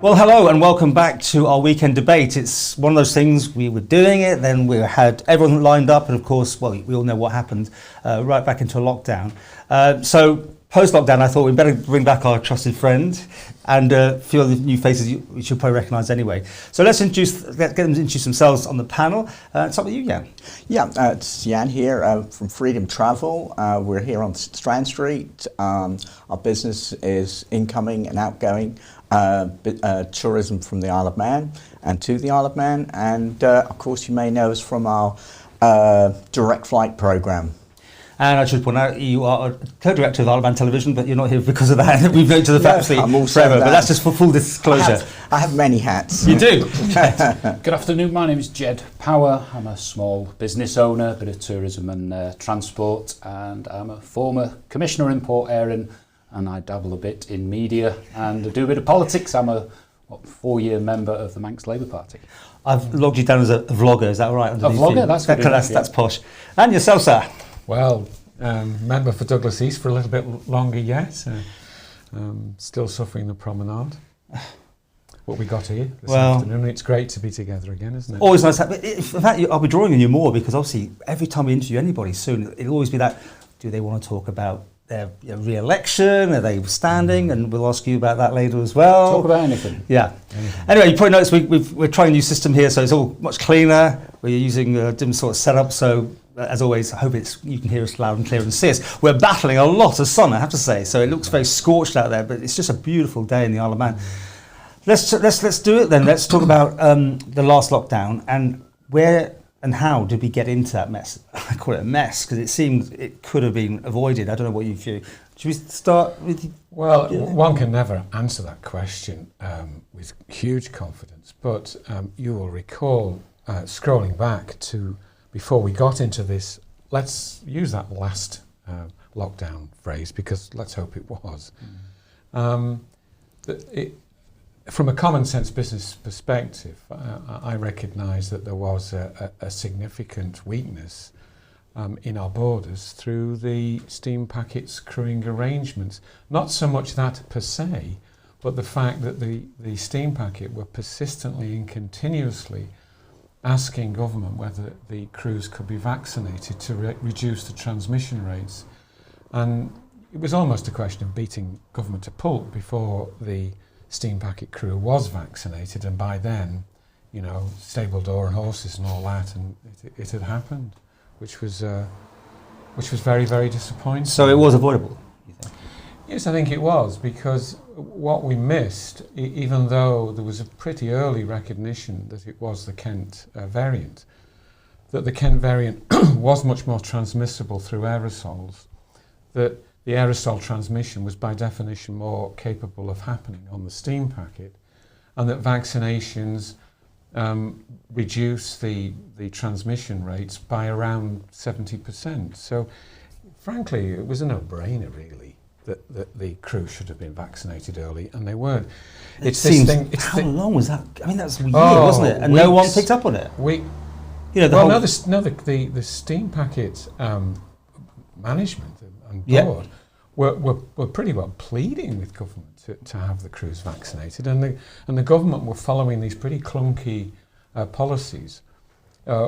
Well, hello and welcome back to our weekend debate. It's one of those things, we were doing it, then we had everyone lined up, and of course, well, we all know what happened, right back into a lockdown. So post-lockdown, I thought we'd better bring back our trusted friend and a few other new faces you should probably recognise anyway. So let's get them to introduce themselves on the panel. Start with you, Jan. Yeah, it's Jan here from Freedom Travel. We're here on Strand Street. Our business is incoming and outgoing tourism from the Isle of Man and to the Isle of Man. And of course, you may know us from our direct flight programme. And I should point out, you are a co-director of Isle of Man Television, but you're not here because of that. We've known each other forever, but that's just for full disclosure. I have many hats. You do? Good afternoon, my name is Jed Power. I'm a small business owner, a bit of tourism and transport, and I'm a former Commissioner in Port Erin, and I dabble a bit in media and do a bit of politics. I'm a 4-year member of the Manx Labour Party. I've logged you down as a vlogger, is that right? A vlogger, that's good. That's posh. And yourself, sir? Well, member for Douglas East for a little bit longer yet. Still suffering the promenade. What we got here this afternoon. It's great to be together again, isn't it? Always nice. In fact, I'll be drawing on you more because obviously every time we interview anybody soon, it'll always be that, do they want to talk about their re-election? Are they standing? And we'll ask you about that later as well. Talk about anything. Yeah. Anyway, you probably noticed we're trying a new system here, so it's all much cleaner. We're using a different sort of setup, so as always, I hope you can hear us loud and clear and see us. We're battling a lot of sun, I have to say, so it looks very scorched out there, but it's just a beautiful day in the Isle of Man. Let's do it then. Let's talk about the last lockdown and where and how did we get into that mess? I call it a mess because it seemed it could have been avoided. I don't know what you view. Should we start with? Well, one can never answer that question with huge confidence, but you will recall scrolling back to before we got into this, let's use that last lockdown phrase because let's hope it was. From a common sense business perspective, I recognise that there was a significant weakness in our borders through the steam packets crewing arrangements. Not so much that per se, but the fact that the steam packet were persistently and continuously asking government whether the crews could be vaccinated to reduce the transmission rates. And it was almost a question of beating government to pulp before the steam packet crew was vaccinated, and by then, you know, stable door and horses and all that, and it had happened, which was very, very disappointing. So it was avoidable, you think? Yes, I think it was, because what we missed, even though there was a pretty early recognition that it was the Kent variant, that the Kent variant was much more transmissible through aerosols, that the aerosol transmission was by definition more capable of happening on the steam packet, and that vaccinations reduce the transmission rates by around 70%. So, frankly, it was a no-brainer, really, that the crew should have been vaccinated early, and they weren't. How long was that? I mean, that was a year, wasn't it? And weeks, no one picked up on it. The steam packet management and board were pretty well pleading with government to have the crews vaccinated, and the government were following these pretty clunky policies,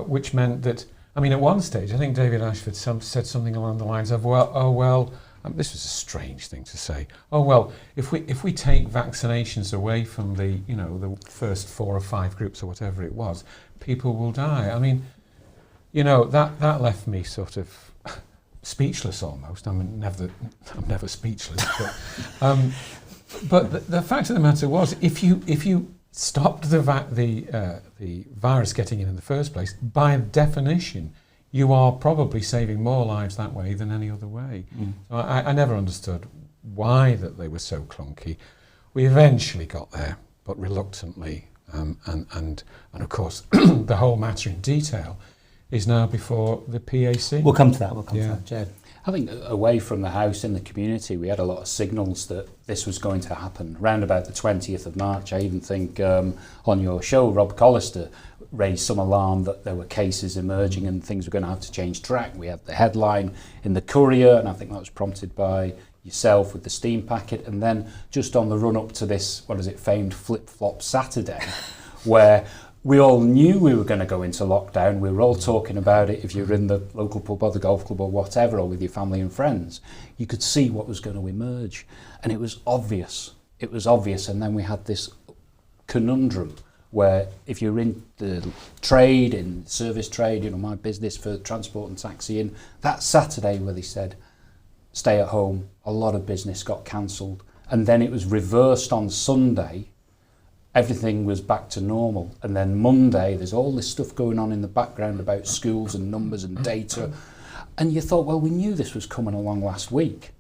which meant that, I mean, at one stage, I think David Ashford said something along the lines of, this was a strange thing to say. Oh well, if we take vaccinations away from the first 4 or 5 groups or whatever it was, people will die. I mean, that left me sort of speechless almost. I'm never speechless, but the fact of the matter was, if you stopped the virus getting in the first place, by definition, you are probably saving more lives that way than any other way. So I never understood why that they were so clunky. We eventually got there, but reluctantly, and of course the whole matter in detail is now before the PAC. We'll come to that. Jed. I think away from the house in the community, we had a lot of signals that this was going to happen. Round about the 20th of March, I even think on your show, Rob Collister raised some alarm that there were cases emerging and things were going to have to change track. We had the headline in the Courier, and I think that was prompted by yourself with the steam packet, and then just on the run up to this, famed flip-flop Saturday, where we all knew we were going to go into lockdown. We were all talking about it. If you're in the local pub or the golf club or whatever, or with your family and friends, you could see what was going to emerge. And it was obvious. It was obvious. And then we had this conundrum where if you're in the trade, in service trade, my business for transport and taxiing, that Saturday where they said, stay at home, a lot of business got cancelled. And then it was reversed on Sunday. Everything was back to normal. And then Monday, there's all this stuff going on in the background about schools and numbers and data. And you thought, well, we knew this was coming along last week.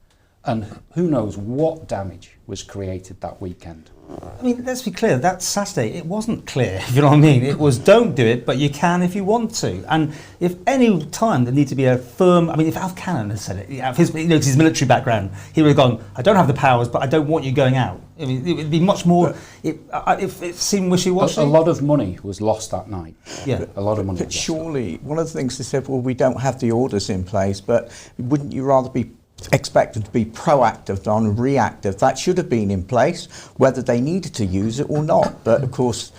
And who knows what damage was created that weekend. I mean, let's be clear, that Saturday, it wasn't clear, if you know what I mean. It was don't do it, but you can if you want to. And if any time there need to be a firm, I mean, if Alf Cannon had said it, if his military background, he would have gone, I don't have the powers, but I don't want you going out. I mean, it would be much more, it seemed wishy-washy. A lot of money was lost that night. Yeah. A lot of money. But surely, one of the things they said, well, we don't have the orders in place, but wouldn't you rather be expected to be proactive than reactive? That should have been in place, whether they needed to use it or not. But of course,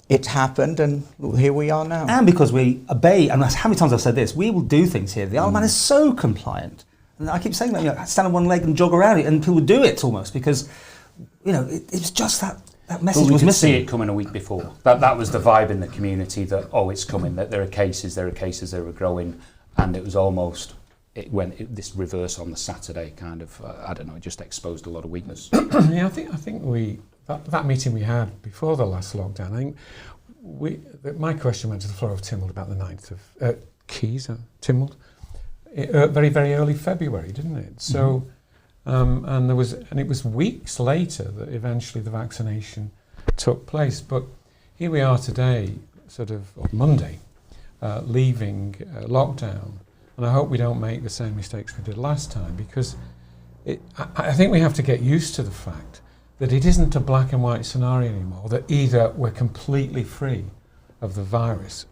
it happened, and here we are now. And because we obey, and how many times I've said this, we will do things here. The Isle of Man is so compliant. And I keep saying that, stand on one leg and jog around it, and people do it almost because, it was just that message was missing. We could see it coming a week before. That was the vibe in the community that, it's coming, that there are cases, they were growing, and it was almost... this reverse on the Saturday kind of, it just exposed a lot of weakness. Yeah, I think that meeting we had before the last lockdown, I think my question went to the floor of Tynwald about the 9th of Tynwald, very, very early February, didn't it? So, and it was weeks later that eventually the vaccination took place. But here we are today, on Monday, leaving lockdown. And I hope we don't make the same mistakes we did last time, because I think we have to get used to the fact that it isn't a black and white scenario anymore, that either we're completely free of the virus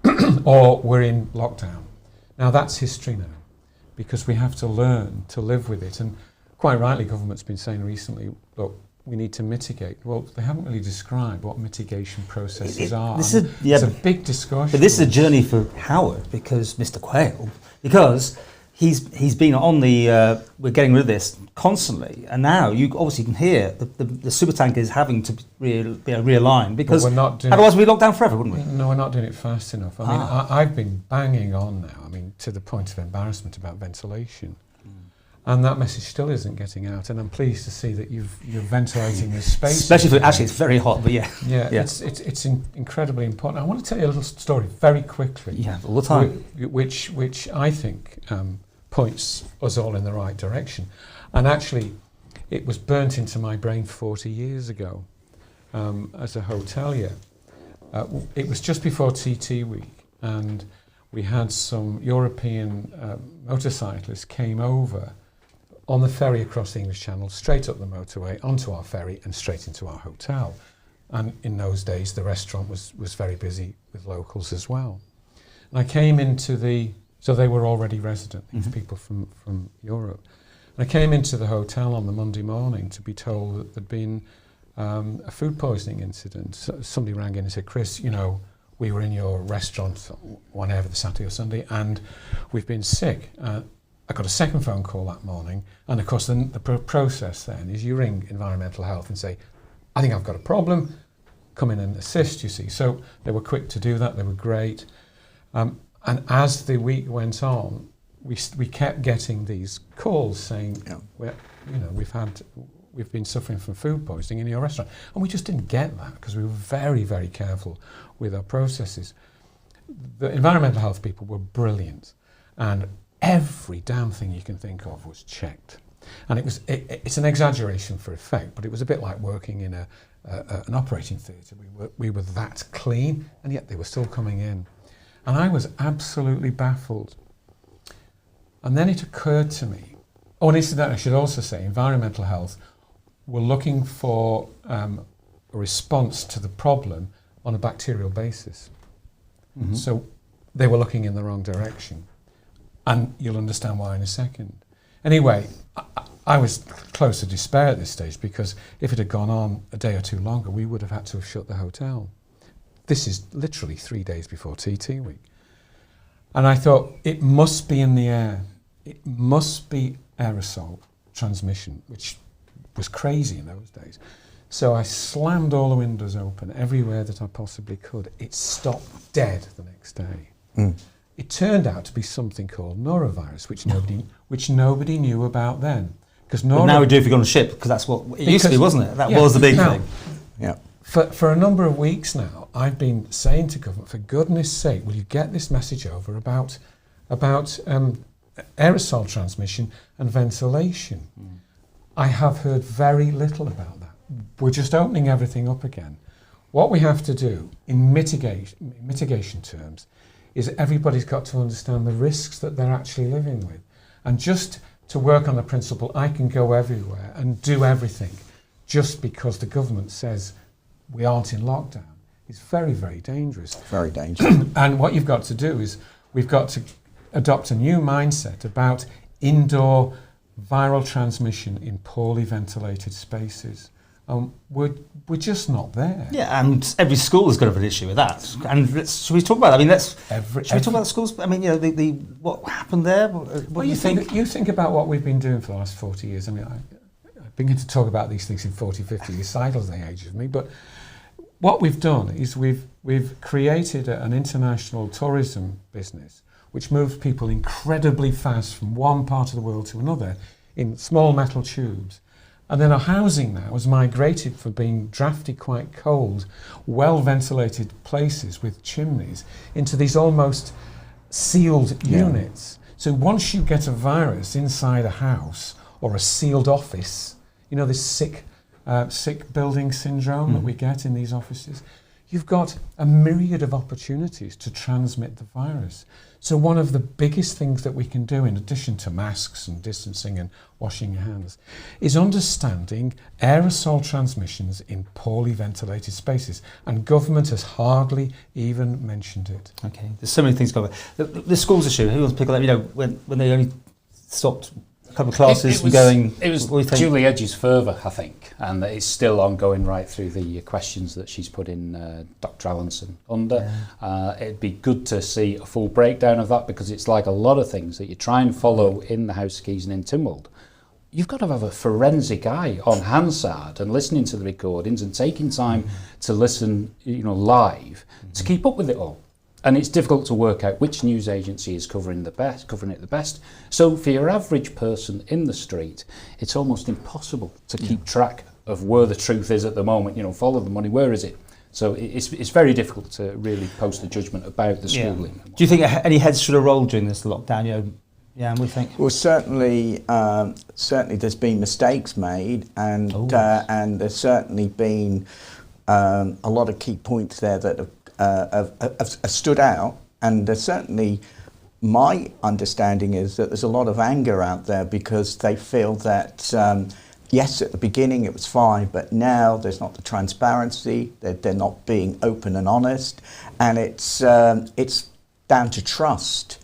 or we're in lockdown. Now that's history now, because we have to learn to live with it. And quite rightly, government's been saying recently, look, we need to mitigate. Well, they haven't really described what mitigation processes are. It's a big discussion. But this is a journey for Howard, because Mr. Quayle, because he's been on the we're getting rid of this constantly, and now you obviously can hear the supertanker is having to be realigned, because otherwise we'd lock down forever, wouldn't we? No, we're not doing it fast enough. I mean, I've been banging on now. I mean, to the point of embarrassment about ventilation. And that message still isn't getting out, and I'm pleased to see that you're ventilating this space. Especially actually it's very hot, but yeah. It's incredibly important. I want to tell you a little story very quickly. Yeah, all the time. Which I think points us all in the right direction. And actually, it was burnt into my brain 40 years ago as a hotelier. It was just before TT week, and we had some European motorcyclists came over on the ferry across the English Channel, straight up the motorway, onto our ferry and straight into our hotel. And in those days, the restaurant was very busy with locals as well. And I came into so they were already resident, these people from Europe. And I came into the hotel on the Monday morning to be told that there'd been a food poisoning incident. So somebody rang in and said, Chris, we were in your restaurant whenever, the Saturday or Sunday, and we've been sick. I got a second phone call that morning, and of course the process then is you ring environmental health and say, I think I've got a problem, come in and assist, you see. So they were quick to do that, they were great. And as the week went on, we kept getting these calls saying, we've been suffering from food poisoning in your restaurant. And we just didn't get that, because we were very, very careful with our processes. The environmental health people were brilliant, and every damn thing you can think of was checked. And it's an exaggeration for effect, but it was a bit like working in an operating theatre. We were that clean, and yet they were still coming in. And I was absolutely baffled. And then it occurred to me, and incidentally I should also say, environmental health were looking for a response to the problem on a bacterial basis. Mm-hmm. So they were looking in the wrong direction. And you'll understand why in a second. Anyway, I was close to despair at this stage, because if it had gone on a day or two longer, we would have had to have shut the hotel. This is literally 3 days before TT week. And I thought, it must be in the air. It must be aerosol transmission, which was crazy in those days. So I slammed all the windows open everywhere that I possibly could. It stopped dead the next day. Mm. It turned out to be something called norovirus, which nobody knew about then. Because now we do if you're on a ship, because that's what it used to be, wasn't it? That was the big thing. Yeah. For a number of weeks now, I've been saying to government, for goodness sake, will you get this message over about aerosol transmission and ventilation? Mm. I have heard very little about that. We're just opening everything up again. What we have to do in mitigation terms is everybody's got to understand the risks that they're actually living with. And just to work on the principle, I can go everywhere and do everything just because the government says we aren't in lockdown, is very, very dangerous. Very dangerous. And what you've got to do is we've got to adopt a new mindset about indoor viral transmission in poorly ventilated spaces. We're just not there. Yeah, and every school has got an issue with that. And should we talk about that? I mean, should we talk about the schools? I mean, you know, what happened there? What do you think? You think about what we've been doing for the last 40 years. I mean, I've been going to talk about these things in 40, 50 years. Seidel's the age of me. But what we've done is we've created an international tourism business which moves people incredibly fast from one part of the world to another in small metal tubes. And then our housing now has migrated from being drafty, quite cold, well-ventilated places with chimneys into these almost sealed units. So once you get a virus inside a house or a sealed office, you know, this sick building syndrome that we get in these offices, you've got a myriad of opportunities to transmit the virus. So one of the biggest things that we can do, in addition to masks and distancing and washing your hands, is understanding aerosol transmissions in poorly ventilated spaces. And government has hardly even mentioned it. Okay, there's so many things going on. The schools issue, who wants to pick on that? You know, when they only stopped a couple of classes from going... It was Julie Edge's further, I think, and it's still ongoing right through the questions that she's put in Dr. Allinson under. Yeah. It'd be good to see a full breakdown of that, because it's like a lot of things that you try and follow in the House of Keys and in Tynwald. You've got to have a forensic eye on Hansard and listening to the recordings and taking time to listen, you know, live to keep up with it all. And it's difficult to work out which news agency is covering it the best. So for your average person in the street, it's almost impossible to keep track of where the truth is at the moment. You know, follow the money, where is it? So it's very difficult to really post a judgment about the schooling. Do you think any heads should have rolled during this lockdown? You know, yeah, we think. Well, certainly there's been mistakes made, and there's certainly been a lot of key points there that have stood out, and there's certainly, my understanding is that there's a lot of anger out there because they feel that yes, at the beginning it was fine, but now there's not the transparency, they're not being open and honest, and it's down to trust.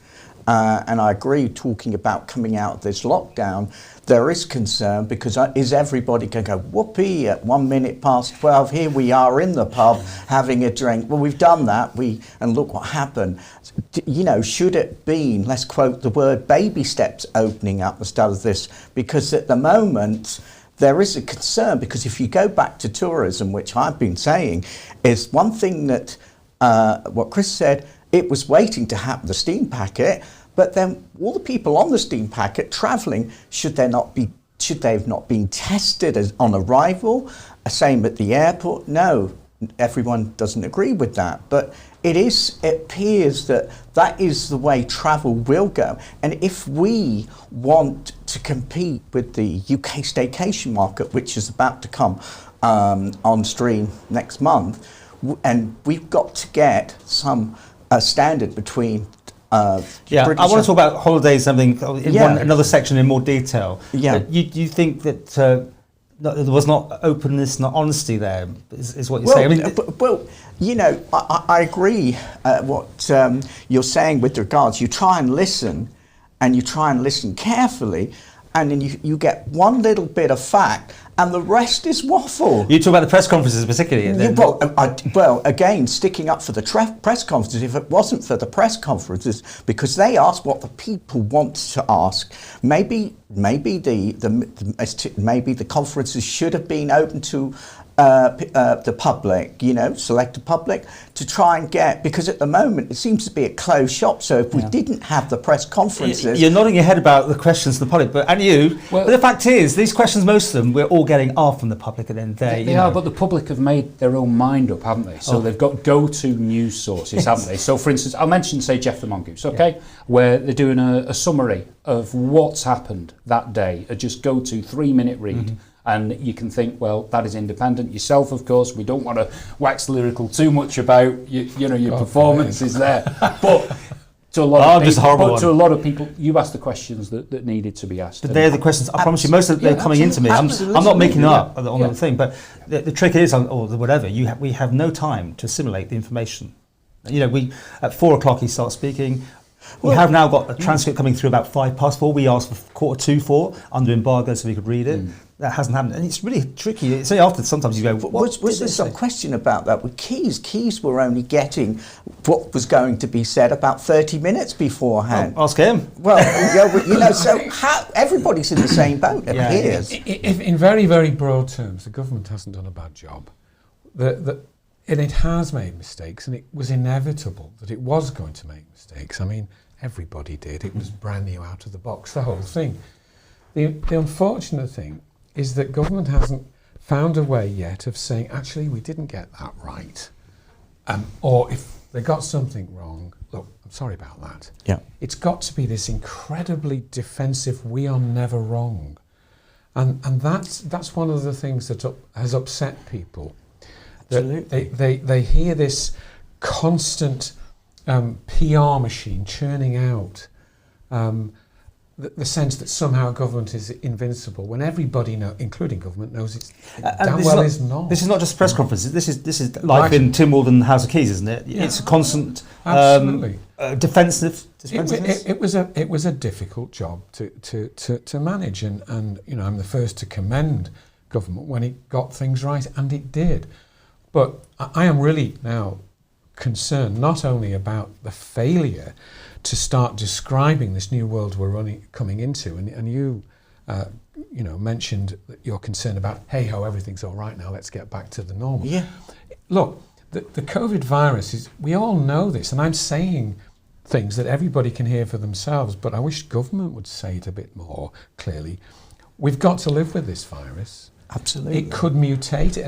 And I agree, talking about coming out of this lockdown, there is concern, because is everybody going to go, whoopee, at 12:01, here we are in the pub having a drink. Well, we've done that, and look what happened. You know, should it been, let's quote the word, baby steps opening up instead of this? Because at the moment, there is a concern, because if you go back to tourism, which I've been saying, is one thing that, what Chris said, it was waiting to happen, the steam packet. But then all the people on the steam packet travelling, should they have not been tested on arrival? Same at the airport? No, everyone doesn't agree with that. But it appears that is the way travel will go. And if we want to compete with the UK staycation market, which is about to come on stream next month, and we've got to get a standard between I want to talk about holidays, something in another section in more detail. Yeah, you think that there was not openness, not honesty there? Is what you're saying? I mean, well, you know, I agree what you're saying with regards. You try and listen, and you try and listen carefully, and then you get one little bit of fact, and the rest is waffle. You talk about the press conferences particularly. Well, again, sticking up for the press conferences. If it wasn't for the press conferences, because they ask what the people want to ask, maybe the conferences should have been open to the public, selected public, to try and get, because at the moment it seems to be a closed shop. So if we didn't have the press conferences, you're nodding your head about the questions to the public, but the fact is, these questions, most of them, we're all getting are from the public at the end of the day. They are, but the public have made their own mind up, haven't they? So they've got go-to news sources, haven't they? So, for instance, I'll mention, say, Jeff the Mongoose, where they're doing a summary of what's happened that day, a just go-to 3-minute read. And you can think, well, that is independent. Yourself, of course, we don't want to wax lyrical too much about your performances there. But to a lot of people, you asked the questions that needed to be asked. But they're the questions, I promise you, most of them are coming into me. I'm not making up on the thing, but the trick is, or whatever, we have no time to assimilate the information. We at 4:00 he starts speaking. We have now got a transcript coming through about 4:05. We asked for 4:45 under embargo so we could read it. That hasn't happened, and it's really tricky. It's only after sometimes you go, was there some question about that with Keys? Keys were only getting what was going to be said about 30 minutes beforehand. Ask him. Well, so everybody's in the same boat, it appears. In very, very broad terms, the government hasn't done a bad job. And it has made mistakes, and it was inevitable that it was going to make mistakes. I mean, everybody did. It was brand new out of the box, the whole thing. The unfortunate thing is that government hasn't found a way yet of saying, actually, we didn't get that right. Or if they got something wrong, look, I'm sorry about that. Yeah. It's got to be this incredibly defensive, we are never wrong. And that's one of the things that has upset people. Absolutely. They hear this constant PR machine churning out the sense that somehow government is invincible, when everybody, including government, knows it's damn well is not. This is not just press conferences. This is life in Tim Walden House of Keys, isn't it? Yeah. It's a constant defensiveness. It was a difficult job to manage, and I'm the first to commend government when it got things right, and it did. But I am really now concerned not only about the failure to start describing this new world we're coming into, and you mentioned that you're concerned about, hey-ho, everything's all right now, let's get back to the normal. Yeah. Look, the COVID virus is, we all know this, and I'm saying things that everybody can hear for themselves, but I wish government would say it a bit more clearly. We've got to live with this virus. Absolutely. It could mutate,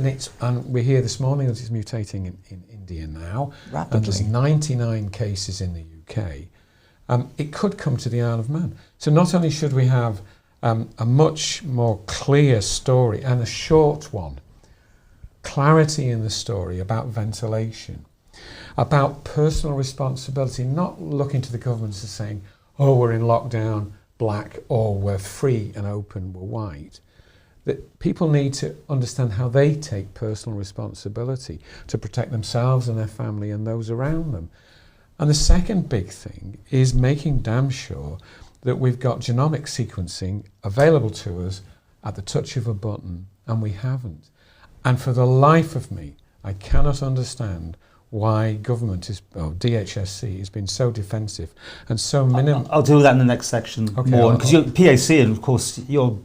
and we hear this morning that it's mutating in India now. Rapidly. And there's 99 cases in the UK. It could come to the Isle of Man. So not only should we have a much more clear story, and a short one, clarity in the story about ventilation, about personal responsibility, not looking to the government as saying, oh, we're in lockdown, black, or we're free and open, we're white. That people need to understand how they take personal responsibility to protect themselves and their family and those around them. And the second big thing is making damn sure that we've got genomic sequencing available to us at the touch of a button, and we haven't. And for the life of me, I cannot understand why government DHSC has been so defensive and so minimal. I'll deal with that in the next section more, because you're PAC, and of course you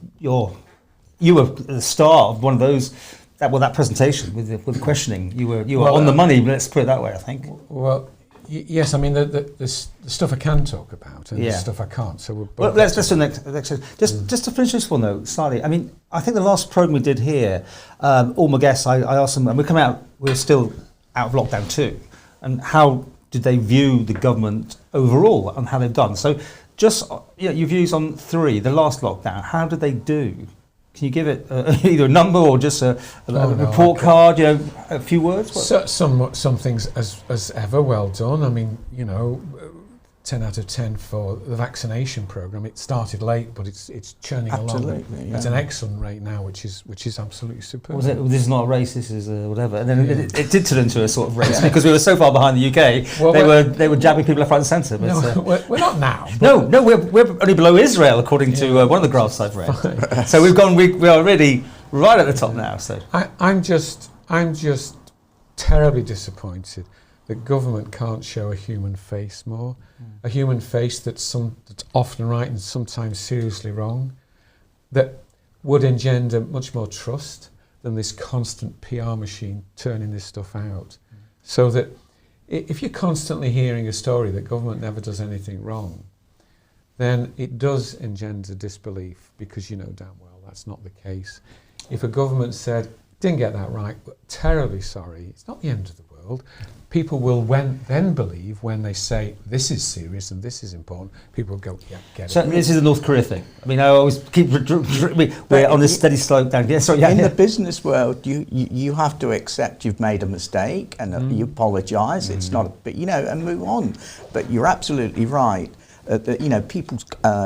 were the star of one of those. That presentation with the questioning. You were on the money. Let's put it that way. I think. Well. Yes, I mean the stuff I can talk about and the stuff I can't. So let's do the next. Just to finish this one though, slightly. I mean, I think the last programme we did here, all my guests, I asked them, and we're still out of lockdown too, and how did they view the government overall and how they've done? So, just your views on the last lockdown. How did they do? Can you give it either a number or just a report card? A few words. Some things as ever well done. I mean, 10 out of 10 for the vaccination programme. It started late, but it's churning along. Yeah. It's an excellent rate now, which is absolutely superb. Was it? This is not a race. This is whatever. And then it did turn into a sort of race because we were so far behind the UK. Well, they were jabbing people left, right, and centre. No, we're not now. No, we're only below Israel according to one of the graphs I've read. So we've gone. We are really right at the top now. So I'm just terribly disappointed that government can't show a human face more, a human face that's often right and sometimes seriously wrong, that would engender much more trust than this constant PR machine turning this stuff out. So that if you're constantly hearing a story that government never does anything wrong, then it does engender disbelief, because you know damn well that's not the case. If a government said, didn't get that right, but terribly sorry, it's not the end of the world. People will then believe when they say this is serious and this is important. People go, yeah, get so it. this is the North Korea thing. I mean, I always keep we're on this steady slope down. Yeah, sorry. In the business world, you have to accept you've made a mistake and you apologise. It's not, and move on. But you're absolutely right. People's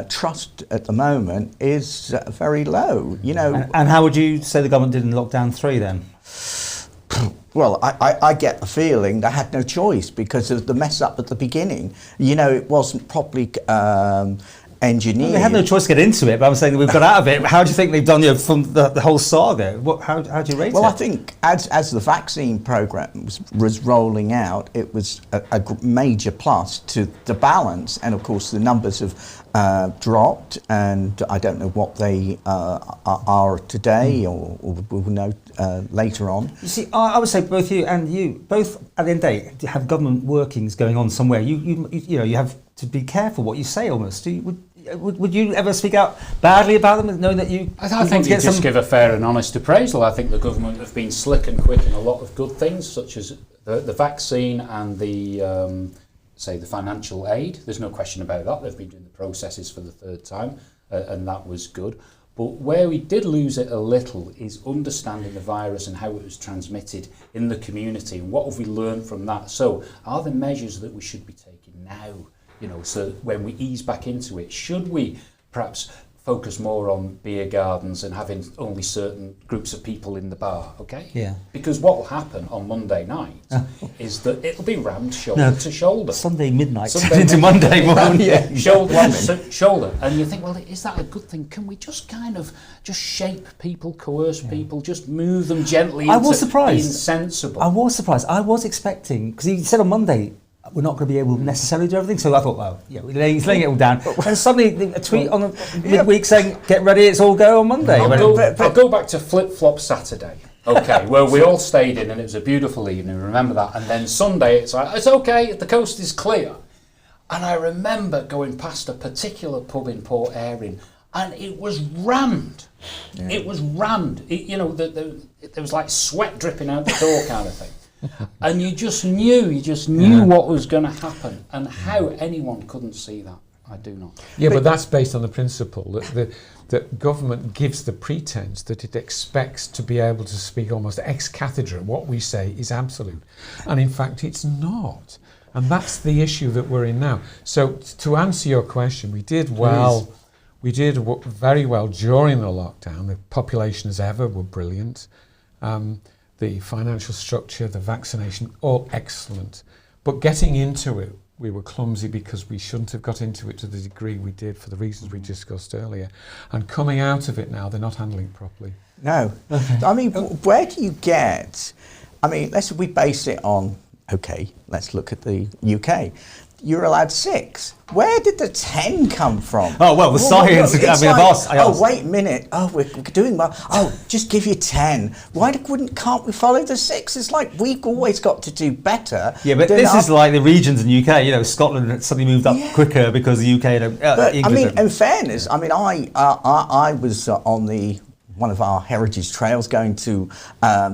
trust at the moment is very low. And how would you say the government did in lockdown 3 then? Well, I get the feeling they had no choice because of the mess up at the beginning. It wasn't properly engineered. They had no choice to get into it, but I'm saying that we've got out of it. How do you think they've done from the whole saga? How do you rate it? Well, I think as the vaccine programme was rolling out, it was a major plus to the balance, and of course the numbers have dropped, and I don't know what they are today, or we'll know later on. You see, I would say both you at the end of the day have government workings going on somewhere. You have to be careful what you say almost. Would you ever speak out badly about them, knowing that you? I think you just give a fair and honest appraisal. I think the government have been slick and quick in a lot of good things, such as the vaccine and the financial aid. There's no question about that. They've been doing the processes for the third time, and that was good. But where we did lose it a little is understanding the virus and how it was transmitted in the community, and what have we learned from that. So are there measures that we should be taking now? So when we ease back into it, should we perhaps focus more on beer gardens and having only certain groups of people in the bar, okay? Yeah. Because what will happen on Monday night is that it'll be rammed shoulder to shoulder. Sunday midnight into Monday morning. Shoulder. And you think, well, is that a good thing? Can we just kind of shape people, coerce people, just move them gently into being sensible? I was surprised. I was expecting, because he said on Monday, we're not going to be able to necessarily do everything. So I thought, he's laying it all down. And suddenly a tweet on midweek saying, get ready, it's all go on Monday. I'll go back to Flip-Flop Saturday, okay, where we all stayed in and it was a beautiful evening, remember that. And then Sunday, it's like, it's okay, the coast is clear. And I remember going past a particular pub in Port Erin, and it was rammed. Yeah. It was rammed. There was like sweat dripping out the door kind of thing. And you just knew what was going to happen, and how anyone couldn't see that, I do not. Yeah, but that's based on the principle that government gives the pretense that it expects to be able to speak almost ex cathedra. What we say is absolute, and in fact it's not. And that's the issue that we're in now. So to answer your question, we did well. Please. We did very well during the lockdown. The population as ever were brilliant. The financial structure, the vaccination, all excellent. But getting into it, we were clumsy because we shouldn't have got into it to the degree we did for the reasons we discussed earlier. And coming out of it now, they're not handling it properly. No. I mean, where do you get... I mean, we base it on... OK, let's look at the UK. You're allowed 6. Where did the 10 come from? Oh, well, the science... I asked. Wait a minute. Oh, we're doing well. Oh, just give you 10. Why can't we follow the 6? It's like we've always got to do better. Yeah, but this is like the regions in the UK. Scotland suddenly moved up quicker because the UK... But, in fairness, I was on one of our heritage trails going to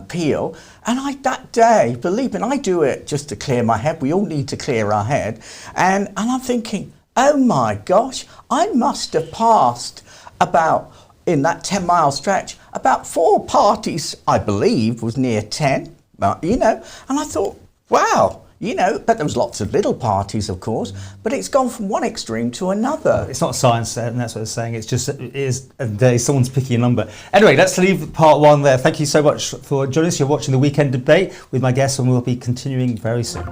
Peel, and that day, believe me, I do it just to clear my head. We all need to clear our head. And I'm thinking, oh my gosh, I must have passed in that 10-mile stretch, about 4 parties, I believe, was near 10, and I thought, wow, But there was lots of little parties, of course, but it's gone from one extreme to another. It's not science, and that's what it's saying. It's just, it is a day, someone's picking a number. Anyway, let's leave part one there. Thank you so much for joining us. You're watching The Weekend Debate with my guests, and we'll be continuing very soon.